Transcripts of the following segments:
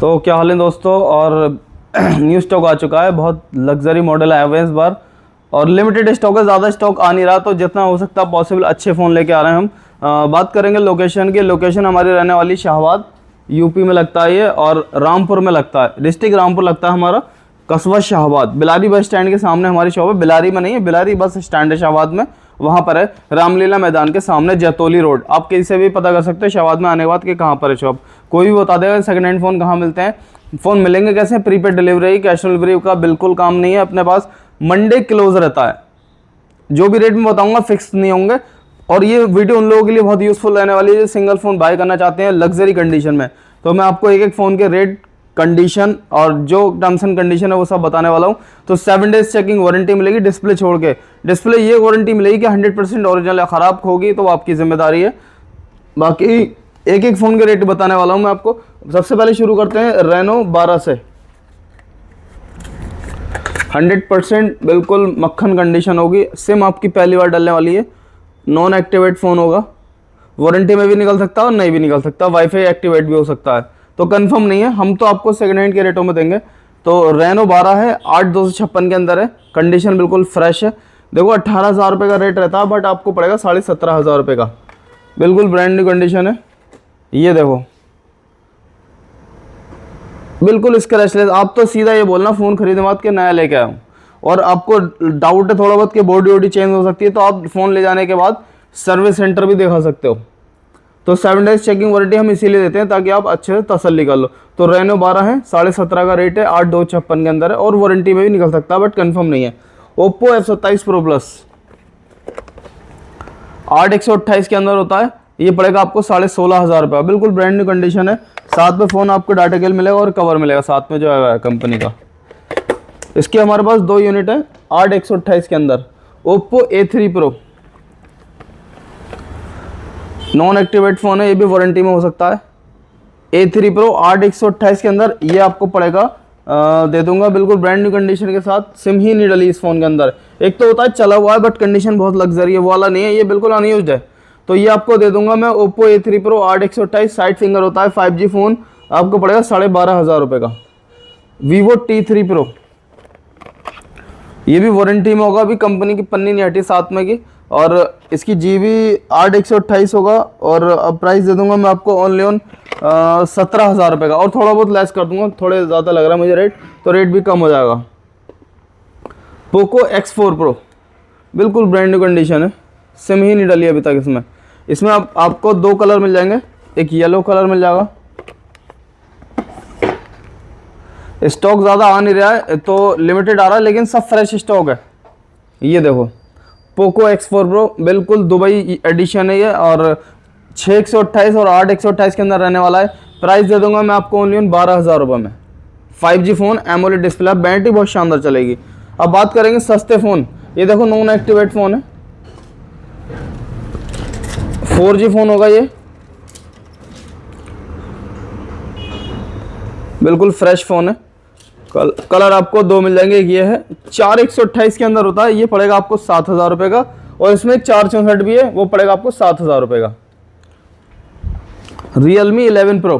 तो क्या हाल है दोस्तों। और न्यू स्टॉक आ चुका है, बहुत लग्जरी मॉडल आया हुआ है इस बार और लिमिटेड स्टॉक है, ज़्यादा स्टॉक आ नहीं रहा, तो जितना हो सकता पॉसिबल अच्छे फ़ोन लेके आ रहे हैं हम। बात करेंगे लोकेशन की। लोकेशन हमारी रहने वाली शाहबाद, यूपी में लगता है ये, और रामपुर में लगता है, डिस्ट्रिक्ट रामपुर लगता है हमारा, कस्बा शाहबाद। बिलारी बस स्टैंड के सामने हमारी शॉप है। बिलारी में नहीं है, बिलारी बस स्टैंड है शाहबाद में, वहाँ पर है। रामलीला मैदान के सामने जैतोली रोड। आप किसी से भी पता कर सकते हो शाहबाद में आने के बाद कि कहाँ पर है शॉप, कोई भी बता देगा सेकंड हैंड फ़ोन कहाँ मिलते हैं। फ़ोन मिलेंगे कैसे, prepaid delivery, cash on delivery का बिल्कुल काम नहीं है अपने पास। मंडे क्लोज रहता है, जो भी रेट में बताऊंगा फिक्स नहीं होंगे। और ये वीडियो उन लोगों के लिए बहुत यूज़फुल रहने वाली है जो सिंगल फ़ोन बाय करना चाहते हैं लग्जरी कंडीशन में। तो मैं आपको एक एक फ़ोन के रेट, कंडीशन और जो टर्म्स एंड कंडीशन है वो सब बताने वाला हूँ। तो 7 डेज चेकिंग वारंटी मिलेगी डिस्प्ले छोड़ के। डिस्प्ले ये वारंटी मिलेगी कि 100% ओरिजिनल है, ख़राब होगी तो आपकी जिम्मेदारी है। बाकी एक एक फ़ोन के रेट बताने वाला हूँ मैं आपको। सबसे पहले शुरू करते हैं रेनो 12 से। 100% बिल्कुल मक्खन कंडीशन होगी। सिम आपकी पहली बार डलने वाली है, नॉन एक्टिवेट फ़ोन होगा, वारंटी में भी निकल सकता है और नहीं भी निकल सकता, वाईफाई एक्टिवेट भी हो सकता है, तो कंफर्म नहीं है। हम तो आपको सेकंड हैंड के रेटों में देंगे। तो रेनो 12 है, 8,256 के अंदर है, कंडीशन बिल्कुल फ्रेश है। देखो 18,000 रुपये का रेट रहता है, बट आपको पड़ेगा 17,500 रुपये का, बिल्कुल ब्रांड न्यू कंडीशन है। ये देखो बिल्कुल स्क्रैचलेस। आप तो सीधा ये बोलना फ़ोन खरीदने बाद के नया लेके आया हूँ, और आपको डाउट है थोड़ा बहुत कि बॉडी वॉडी चेंज हो सकती है, तो आप फ़ोन ले जाने के बाद सर्विस सेंटर भी दिखा सकते हो। तो 7 डेज चेकिंग वारंटी हम इसीलिए देते हैं ताकि आप अच्छे से तसल्ली कर लो। तो रेनो 12 है, 17,500 का रेट है, 8,256 के अंदर है, और वारंटी में भी निकल सकता है बट कंफर्म नहीं है। ओप्पो F27 Pro Plus 8,128 के अंदर होता है, ये पड़ेगा आपको 16,500 रुपये, बिल्कुल ब्रांड न्यू कंडीशन है। साथ में फ़ोन आपको डाटा केबल मिलेगा और कवर मिलेगा साथ में जो है कंपनी का। इसके हमारे पास 2 यूनिट है 8,128 के अंदर। Oppo A3 Pro non activate phone है, ये भी वारंटी में हो सकता है। A3 Pro 8,128 के अंदर ये आपको पड़ेगा, दे दूंगा बिल्कुल ब्रांड न्यू कंडीशन के साथ। सिम ही नहीं डली इस फ़ोन के अंदर। एक तो होता है चला हुआ है बट कंडीशन बहुत लग्जरी है, वो वाला नहीं है, ये बिल्कुल अनयूज्ड है। तो ये आपको दे दूंगा मैं। Oppo A3 Pro 8,128, side finger होता है, 5G फ़ोन, आपको पड़ेगा 12,500 रुपये का। Vivo T3 Pro ये भी वारंटी में होगा, अभी कंपनी की पन्नी नहीं हटी साथ में की, और इसकी GB 8,128 होगा, और अब प्राइस दे दूंगा मैं आपको ओनली ऑन 17,000 रुपये का, और थोड़ा बहुत लेस कर दूंगा, थोड़े ज़्यादा लग रहा है मुझे रेट, तो रेट भी कम हो जाएगा। पोको X4 Pro बिल्कुल ब्रांड न्यू कंडीशन है, सिम ही नहीं डली अभी तक इसमें। इसमें आपको 2 कलर मिल जाएंगे, एक येलो कलर मिल जाएगा। स्टॉक ज़्यादा आ नहीं रहा है तो लिमिटेड आ रहा है, लेकिन सब फ्रेश स्टॉक है। ये देखो पोको X4 Pro बिल्कुल दुबई एडिशन है ये, और 6,128 और 8,128 के अंदर रहने वाला है। प्राइस दे दूंगा मैं आपको ओनली 12,000 रुपये में। 5G phone, AMOLED display, battery बहुत शानदार चलेगी। अब बात करेंगे सस्ते फ़ोन। ये देखो नॉन एक्टिवेट फ़ोन है, 4G फ़ोन होगा ये, बिल्कुल फ्रेश फ़ोन है। कलर आपको 2 मिल जाएंगे, एक ये है, 4,128 के अंदर होता है, ये पड़ेगा आपको 7,000 रुपये का, और इसमें 464 भी है, वो पड़ेगा आपको 7,000 रुपये का। Realme 11 Pro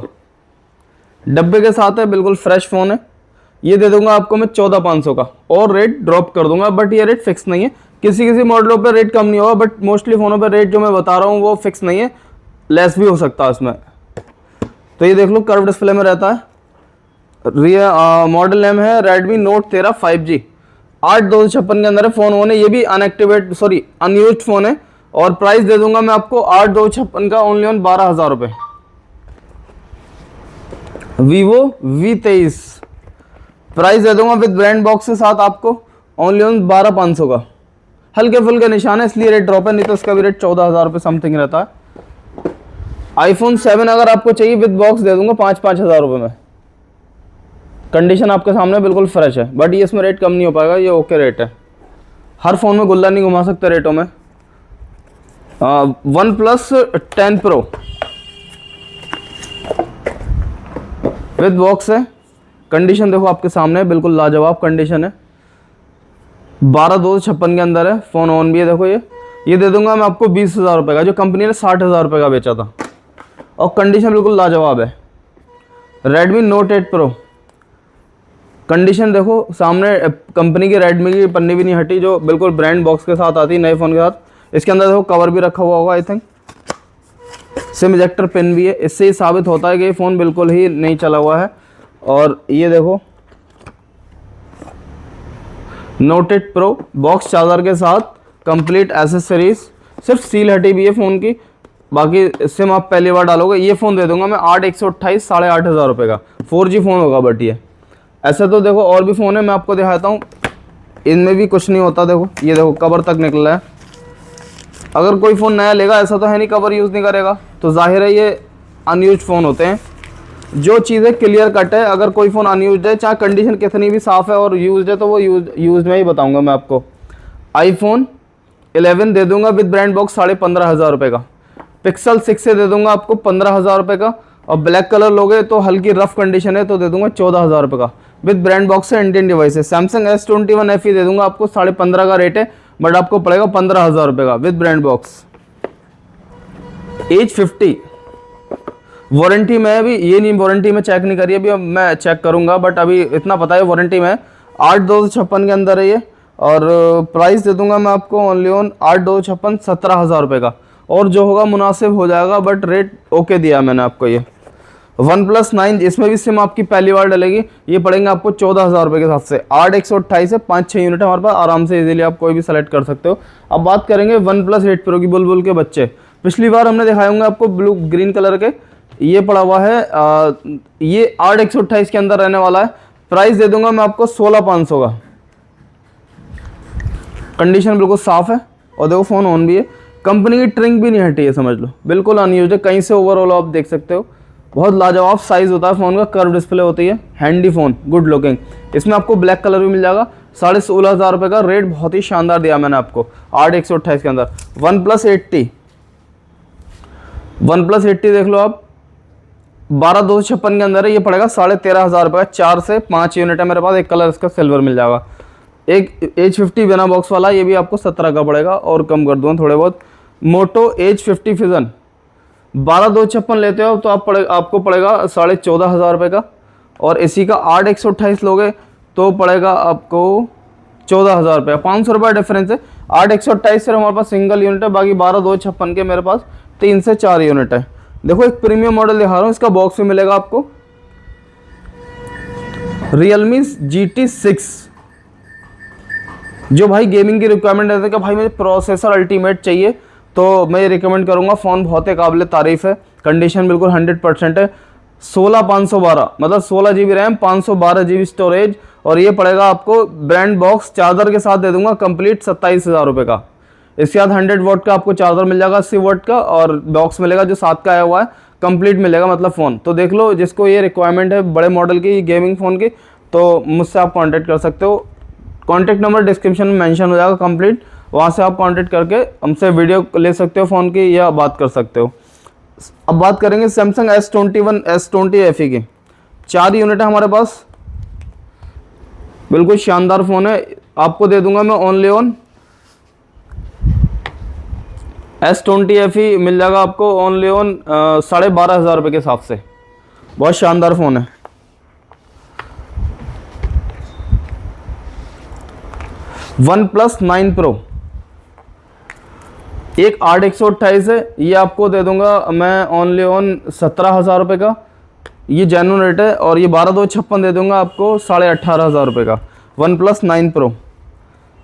डब्बे के साथ है, बिल्कुल फ्रेश फ़ोन है, ये दे दूंगा आपको मैं 14,500 का, और रेट ड्रॉप कर दूंगा, बट ये रेट फिक्स नहीं है। किसी किसी मॉडलों पर रेट कम नहीं होगा, बट मोस्टली फ़ोनों पर रेट जो मैं बता रहा हूँ वो फिक्स नहीं है, लेस भी हो सकता है उसमें। तो ये देख लो कर्व डिस्प्ले में रहता है। मॉडल नेम है Redmi Note 13 5G, 8,256 के अंदर है फ़ोन होने, ये भी अनयूज्ड फ़ोन है, और प्राइस दे दूंगा मैं आपको 8,256 का ओनली ऑन 12,000 रुपये। Vivo V23 प्राइस दे दूंगा विद ब्रांड बॉक्स के साथ आपको ओनली ऑन 12,500 का। हल्के फुल्के निशान है इसलिए रेट ड्रॉप है, नहीं तो इसका भी रेट 14,000 रुपये समथिंग रहता है। iPhone 7 अगर आपको चाहिए विद बॉक्स दे दूंगा 5-5 हज़ार रुपये में। कंडीशन आपके सामने बिल्कुल फ्रेश है, बट ये इसमें रेट कम नहीं हो पाएगा, ये ओके रेट है। हर फ़ोन में गुल्ला नहीं घुमा सकते रेटों में। OnePlus 10 Pro विद बॉक्स है, कंडीशन देखो आपके सामने, बिल्कुल लाजवाब कंडीशन है। 12,256 के अंदर है, फ़ोन ऑन भी है, देखो ये दे दूंगा मैं आपको 20,000 रुपये का, जो कंपनी ने 60,000 रुपये का बेचा था, और कंडीशन बिल्कुल लाजवाब है। रेडमी नोट 8 प्रो, कंडीशन देखो, सामने कंपनी की रेडमी की पन्नी भी नहीं हटी, जो बिल्कुल ब्रांड बॉक्स के साथ आती है नए फ़ोन के साथ। इसके अंदर देखो कवर भी रखा हुआ होगा I think, SIM ejector pin भी है। इससे ही साबित होता है कि ये फ़ोन बिल्कुल ही नहीं चला हुआ है। और ये देखो नोट 8 प्रो बॉक्स चार्जर के साथ कंप्लीट एसेसरीज, सिर्फ सील हटी हुई है फ़ोन की, बाकी सिम आप पहली बार डालोगे। ये फ़ोन दे दूंगा मैं 8/128 8,500 रुपये का, 4G फ़ोन होगा। बट ये ऐसा तो देखो और भी फ़ोन है, मैं आपको दिखाता हूँ, इनमें भी कुछ नहीं होता। देखो ये देखो कवर तक निकला है। अगर कोई फ़ोन नया लेगा, ऐसा तो है नहीं कवर यूज़ नहीं करेगा, तो जाहिर है ये अनयूज फ़ोन होते हैं। जो चीज़ें क्लियर कट है, अगर कोई फ़ोन अनयूज है, चाहे कंडीशन कितनी भी साफ़ है और यूज है, तो वो यूज में ही बताऊंगा मैं आपको। iPhone 11 दे दूंगा विद ब्रांड बॉक्स 15,500 रुपये का। Pixel 6 से दे दूंगा आपको 15,000 रुपये का, और ब्लैक कलर लोगे तो हल्की रफ कंडीशन है तो दे दूंगा 14,000 रुपये का विद ब्रांड बॉक्स से इंडियन डिवाइस है। Samsung S21 FE दे दूंगा आपको 15,500 का रेट है, बट आपको पड़ेगा 15,000 रुपये का with brand box. H50 warranty में भी, ये नहीं वारंटी में चेक नहीं करी अभी, अब मैं चेक करूंगा, बट अभी इतना पता है वारंटी में 8/256 के अंदर है ये। और प्राइस दे दूंगा मैं आपको ओनली ऑन 8/256 17,000 रुपये का, और जो होगा मुनासिब हो जाएगा, बट रेट ओके दिया मैंने आपको। ये OnePlus 9, इसमें भी सिम आपकी पहली बार डलेगी, ये पड़ेंगे आपको 14,000 रुपये के हिसाब से। 8/128 से 5-6 यूनिट है हमारे पास, आराम से इजीली आप कोई भी सेलेक्ट कर सकते हो। अब बात करेंगे OnePlus 8 Pro की, बुलबुल के बच्चे। पिछली बार हमने दिखाए होंगे आपको ब्लू ग्रीन कलर के, ये पड़ा हुआ है ये 8/128 के अंदर रहने वाला है। प्राइस दे दूंगा मैं आपको 16,500 का। कंडीशन बिल्कुल साफ है, और देखो फ़ोन ऑन भी है, कंपनी की ट्रिंक भी नहीं हटी है, समझ लो बिल्कुल अनयूज है कहीं से। ओवरऑल आप देख सकते हो, बहुत लाजवाब साइज़ होता है फ़ोन का, कर्व डिस्प्ले होती है, हैंडी फ़ोन, गुड लुकिंग। इसमें आपको ब्लैक कलर भी मिल जाएगा। 16,500 रुपये का रेट बहुत ही शानदार दिया मैंने आपको 8/128 के अंदर। OnePlus 80 देख लो आप, 12/256 के अंदर है, ये पड़ेगा 13,500 रुपये का। 4 से 5 यूनिट है मेरे पास, एक कलर इसका सिल्वर मिल जाएगा। एक H50 बिना बॉक्स वाला, ये भी आपको 17 का पड़ेगा, और कम कर दूँ थोड़े बहुत। मोटो H50 फिजन 12/256 लेते हो तो आपको पड़ेगा 14,500 रुपये का, और इसी का 8/128 लोगे तो पड़ेगा आपको 14,000 रुपये, 500 रुपये डिफरेंस है। 8/128 से हमारे पास सिंगल यूनिट है, बाकी 12/256 के मेरे पास 3 से 4 यूनिट है। देखो एक प्रीमियम मॉडल दिखा रहा हूँ, इसका बॉक्स भी मिलेगा आपको। Realme GT 6, जो भाई गेमिंग की रिक्वायरमेंट रहती है कि भाई मुझे प्रोसेसर अल्टीमेट चाहिए, तो मैं ये रिकमेंड करूँगा। फ़ोन बहुत ही काबिल तारीफ़ है, कंडीशन बिल्कुल 100% है। 16,512 मतलब 16 GB रैम, 512 GB स्टोरेज, और ये पड़ेगा आपको ब्रांड बॉक्स चार्जर के साथ दे दूंगा कंप्लीट 27,000 रुपये का। इसके बाद 100 वाट का आपको चार्जर मिल जाएगा, 80 वाट का, और बॉक्स मिलेगा जो साथ का आया हुआ है, कंप्लीट मिलेगा मतलब फ़ोन। तो देख लो, जिसको ये रिक्वायरमेंट है बड़े मॉडल की गेमिंग फ़ोन की, तो मुझसे आप कांटेक्ट कर सकते हो। कॉन्टैक्ट नंबर डिस्क्रिप्शन में मेंशन हो जाएगा कंप्लीट, वहाँ से आप कांटेक्ट करके हमसे वीडियो ले सकते हो फ़ोन की, या बात कर सकते हो। अब बात करेंगे सैमसंग S21 S20 FE की। 4 यूनिट है हमारे पास, बिल्कुल शानदार फ़ोन है। आपको दे दूंगा मैं ओनली ऑन S20 FE मिल जाएगा आपको ओनली ऑन 12,500 रुपये के हिसाब से। बहुत शानदार फ़ोन है। OnePlus 9 Pro, एक 8/128 है, ये आपको दे दूंगा मैं ओनली ऑन 17,000 रुपये का, ये जेन्युइन रेट है। और ये 12/256 दे दूंगा आपको 18,500 रुपये का OnePlus 9 Pro।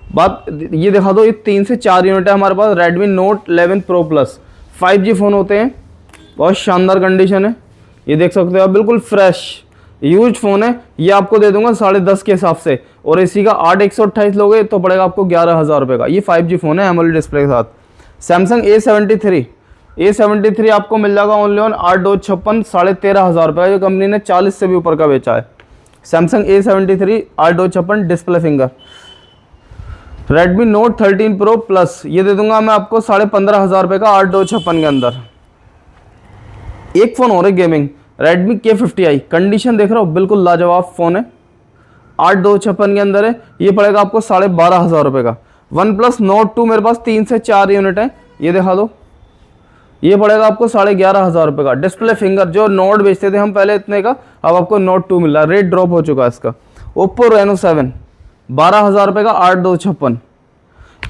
बात ये दिखा दो, ये 3 से 4 यूनिट है हमारे पास। Redmi Note 11 Pro Plus 5G phone होते हैं, बहुत शानदार कंडीशन है, ये देख सकते हो आप, बिल्कुल फ्रेश यूज फ़ोन है। ये आपको दे दूंगा 10.5 के हिसाब से, और इसी का 8/128 लोगे तो पड़ेगा आपको 11,000 रुपये का। ये 5G फ़ोन है एमोलेड डिस्प्ले के साथ। सैमसंग A73 आपको मिल जाएगा ओनली ऑन 8/256 13,500 रुपये का, जो कंपनी ने 40 से भी ऊपर का बेचा है। Samsung A73 8/256 display finger. Redmi Note 13 Pro Plus, ये दे दूंगा मैं आपको 15,500 रुपये का 8/256 के अंदर। एक फ़ोन और है गेमिंग, Redmi K50i, कंडीशन देख रहे हो, बिल्कुल लाजवाब फ़ोन है, 8/256 के अंदर है, ये पड़ेगा आपको 12,500 रुपये का। OnePlus Nord 2 मेरे पास 3 से 4 यूनिट है, ये दिखा दो। ये पड़ेगा आपको 11,500 रुपये का। डिस्प्ले फिंगर जो नोट बेचते थे हम पहले इतने का, अब आपको नोट 2 मिल रहा है, रेट ड्रॉप हो चुका है इसका। ओप्पो रेनो 7 12,000 रुपये का 8256।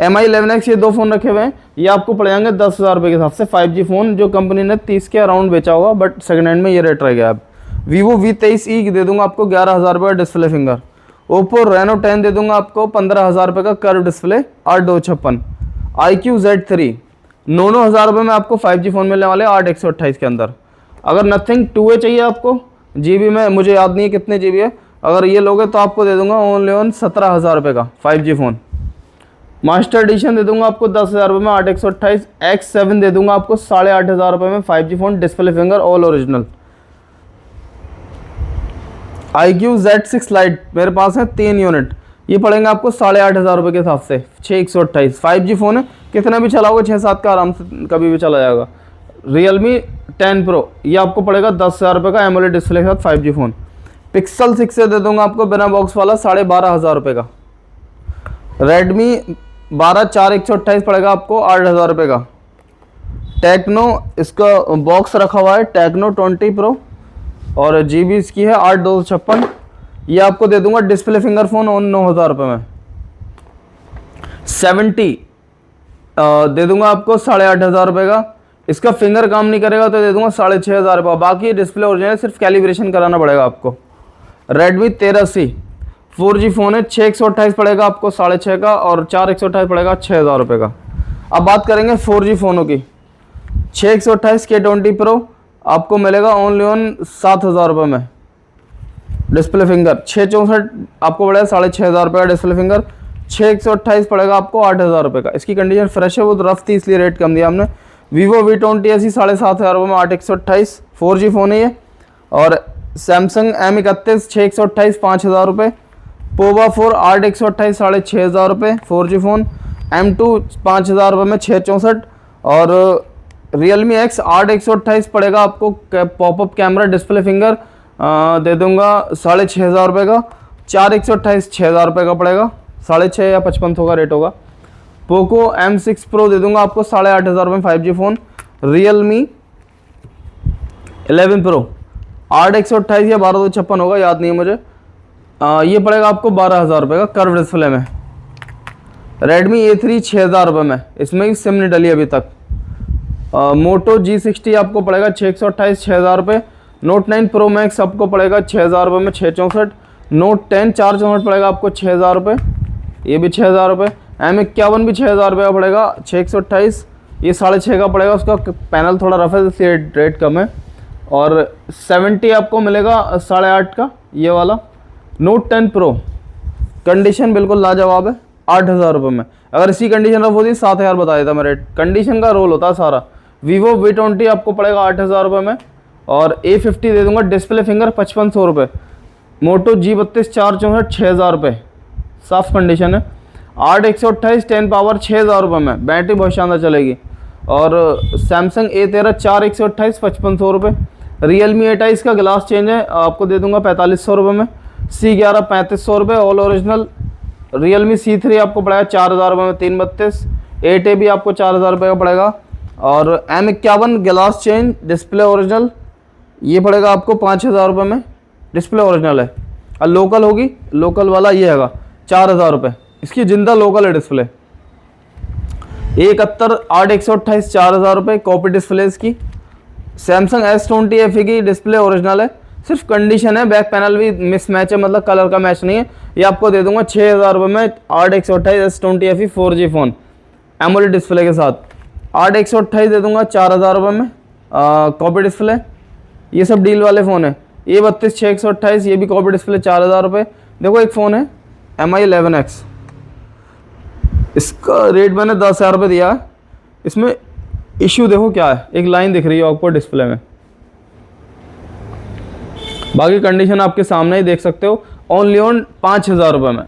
MI 11X ये दो फ़ोन रखे हुए हैं, ये आपको पड़ जाएंगे 10,000 रुपये के हिसाब से। 5G फ़ोन जो कंपनी ने 30 के अराउंड बेचा होगा, बट सेकंड हैंड में ये रेट रह गया। अब Vivo V23e दे दूंगा आपको 11,000 रुपये का डिस्प्ले फिंगर। ओप्पो रेनो 10 दे दूंगा आपको 15,000 रुपये का कर्व डिस्प्ले 8256। iQOO Z3 9,000 रुपये में आपको 5G फ़ोन मिलने वाले 8/128 के अंदर। अगर नथिंग 2A चाहिए आपको, GB में मुझे याद नहीं है कितने GB है, अगर ये लोगे तो आपको दे दूंगा ओनली ऑन 17,000 रुपये का 5G फ़ोन। मास्टर एडिशन दे दूंगा आपको 10,000 रुपये में 8/128। X7 दे दूंगा आपको 8,500 रुपये में 5G phone, display finger all original. iQOO Z6 Lite मेरे पास है 3 यूनिट, ये पड़ेंगे आपको 8,500 रुपये के हिसाब से 6/128। 5G फ़ोन है, कितना भी चलाओगे 6-7 का आराम से कभी भी चला जाएगा। Realme 10 Pro ये आपको पड़ेगा 10,000 रुपये का एमोलेड डिस्प्ले के साथ 5G फ़ोन। Pixel 6 से दे दूंगा आपको बिना बॉक्स वाला 12,500 रुपये का। Redmi 12 4/128 पड़ेगा आपको 8,000 रुपये का। टेक्नो इसका बॉक्स रखा हुआ है, टेक्नो 20 Pro और GB इसकी है 8/256। ये आपको दे दूंगा डिस्प्ले फिंगर फ़ोन 9,000 रुपये में। 70 दे दूंगा आपको 8,500 रुपये का। इसका फिंगर काम नहीं करेगा तो दे दूंगा 6,500 रुपये। बाकी डिस्प्ले ओरिजिनल, सिर्फ कैलिब्रेशन कराना पड़ेगा आपको। Redmi 13C 4G फ़ोन है, 6/128 पड़ेगा आपको 6,500 का, और 4/128 पड़ेगा 6,000 रुपये का। अब बात करेंगे 4G फ़ोनों की। 6/128 K20 Pro आपको मिलेगा ओनली ऑन 7,000 रुपये में डिस्प्ले फिंगर। 6/64 आपको पड़ेगा 6,500 रुपये का डिस्प्ले फिंगर। 6/128 पड़ेगा आपको 8,000 रुपये का। इसकी कंडीशन फ्रेश है, वो तो रफ थी इसलिए रेट कम दिया हमने। Vivo V20 ऐसी 7,500 रुपये में 8/128 4G फ़ोन है ये। और Samsung M31 6/128 5,000 रुपये। पोवा 4 8/128 6,500 रुपये 4G फ़ोन। M2 5,000 रुपये में 6/64। और Realme X 8/128 पड़ेगा आपको पॉपअप कैमरा डिस्प्ले फिंगर दे दूंगा 6,500 रुपये का। 4/128 6,000 रुपये का पड़ेगा, 6.5 या 55 का रेट होगा। पोको M6 Pro दे दूंगा आपको 8,500 रुपये में 5G फ़ोन। Realme 11 Pro 8/128 या 12/256 होगा, याद नहीं है मुझे। ये पड़ेगा आपको 12,000 रुपये का कर्व डिस्प्ले में। Redmi A3 6,000 रुपये में, इसमें भी सिम नहीं डली अभी तक। Moto G60 आपको पड़ेगा 6/128 6,000 रुपये। Note 9 Pro Max आपको पड़ेगा 6,000 रुपये में 6/64। Note 10 4/64 पड़ेगा आपको 6,000 रुपये, ये भी 6,000 रुपये। M51 भी 6,000 रुपये का पड़ेगा 6/128, ये 6.5 का पड़ेगा। उसका पैनल थोड़ा रफ है इसलिए रेट कम है। और 70 आपको मिलेगा 8.5 का ये वाला। Note 10 Pro कंडीशन बिल्कुल लाजवाब है 8,000 रुपये में। अगर इसी कंडीशन रफ होती 7,000 बता देता मैं रेट, कंडीशन का रोल होता है सारा। Vivo V20 आपको पड़ेगा 8,000 रुपये में। और A50 दे दूंगा डिस्प्ले फिंगर 5,500 रुपये। Moto G32 4/64 6,000 रुपये, साफ कंडीशन है। 8/128 10 पावर 6,000 रुपये में, बैटरी बहुत शानदार चलेगी। और Samsung A13 4/128 5,500 रुपये। Realme 28 का ग्लास चेंज है, आपको दे दूंगा 4,500 रुपये में। C11 3,500 रुपये ऑल ओरिजिनल। Realme C3 आपको पड़ेगा 4,000 रुपये में 3/32। 8A भी आपको 4,000 रुपये का पड़ेगा। और M51 glass change display original, ये पड़ेगा आपको 5,000 रुपये में, डिस्प्ले ओरिजिनल है। और लोकल होगी, लोकल वाला ये हैगा 4,000 रुपये, इसकी जिंदा लोकल है डिस्प्ले। 71 8/128 4,000 रुपये कॉपी डिस्प्ले इसकी। Samsung S20 FE की डिस्प्ले ओरिजिनल है, सिर्फ कंडीशन है, बैक पैनल भी मिसमैच है, मतलब कलर का मैच नहीं है। ये आपको दे दूंगा 6,000 रुपये में 8/128 S20 FE 4G phone AMOLED display के साथ। 8/128 दे दूंगा 4,000 रुपये में कॉपी डिस्प्ले। ये सब डील वाले फ़ोन है। A32 6/128 ये भी कॉपी डिस्प्ले 4,000 रुपये। देखो एक फ़ोन है MI 11X, इसका रेट मैंने 10,000 रुपये दिया है। इसमें इश्यू देखो क्या है, एक लाइन दिख रही है आपको डिस्प्ले में, बाकी कंडीशन आपके सामने ही देख सकते हो। ओनली ऑन 5,000 रुपये में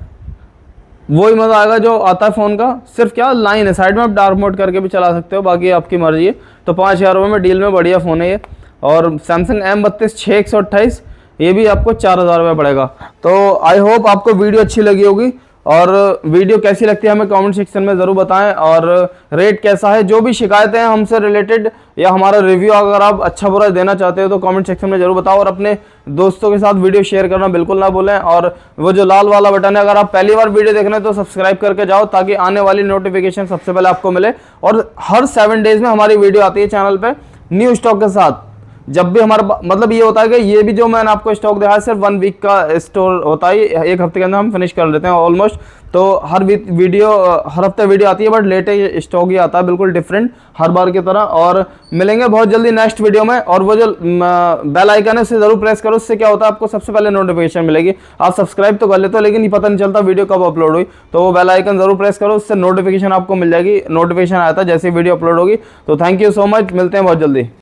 वही मज़ा आएगा जो आता है फ़ोन का, सिर्फ क्या लाइन है, साइड में आप डार्क मोड करके भी चला सकते हो, बाकी आपकी मर्जी है। तो 5,000 रुपये में डील में बढ़िया फ़ोन है ये। और Samsung M32 6/128 ये भी आपको 4,000 रुपये पड़ेगा। तो आई होप आपको वीडियो अच्छी लगी होगी। और वीडियो कैसी लगती है हमें कमेंट सेक्शन में ज़रूर बताएं, और रेट कैसा है। जो भी शिकायतें हैं हमसे रिलेटेड या हमारा रिव्यू अगर आप अच्छा बुरा देना चाहते हो तो कमेंट सेक्शन में ज़रूर बताओ, और अपने दोस्तों के साथ वीडियो शेयर करना बिल्कुल ना भूलें। और वो जो लाल वाला बटन है, अगर आप पहली बार वीडियो देख रहे हैं तो सब्सक्राइब करके जाओ ताकि आने वाली नोटिफिकेशन सबसे पहले आपको मिले। और हर 7 डेज में हमारी वीडियो आती है चैनल पे न्यू स्टॉक के साथ। जब भी हमारा मतलब ये होता है कि ये भी जो मैंने आपको स्टॉक दिखाया सिर्फ 1 वीक का स्टोर होता है, एक हफ्ते के अंदर हम फिनिश कर लेते हैं ऑलमोस्ट। तो हर हफ्ते वीडियो आती है, बट लेटेस्ट स्टॉक ही आता है बिल्कुल डिफरेंट हर बार की तरह। और मिलेंगे बहुत जल्दी नेक्स्ट वीडियो में। और वो जो बेल आइकन है उसे जरूर प्रेस करो, उससे क्या होता है आपको सबसे पहले नोटिफिकेशन मिलेगी। आप सब्सक्राइब तो कर लेते हो लेकिन ये पता नहीं चलता वीडियो कब अपलोड हुई, तो वो बेल आइकन जरूर प्रेस करो, उससे नोटिफिकेशन आपको मिल जाएगी, नोटिफिकेशन आता है जैसे वीडियो अपलोड होगी। तो थैंक यू सो मच, मिलते हैं बहुत जल्दी।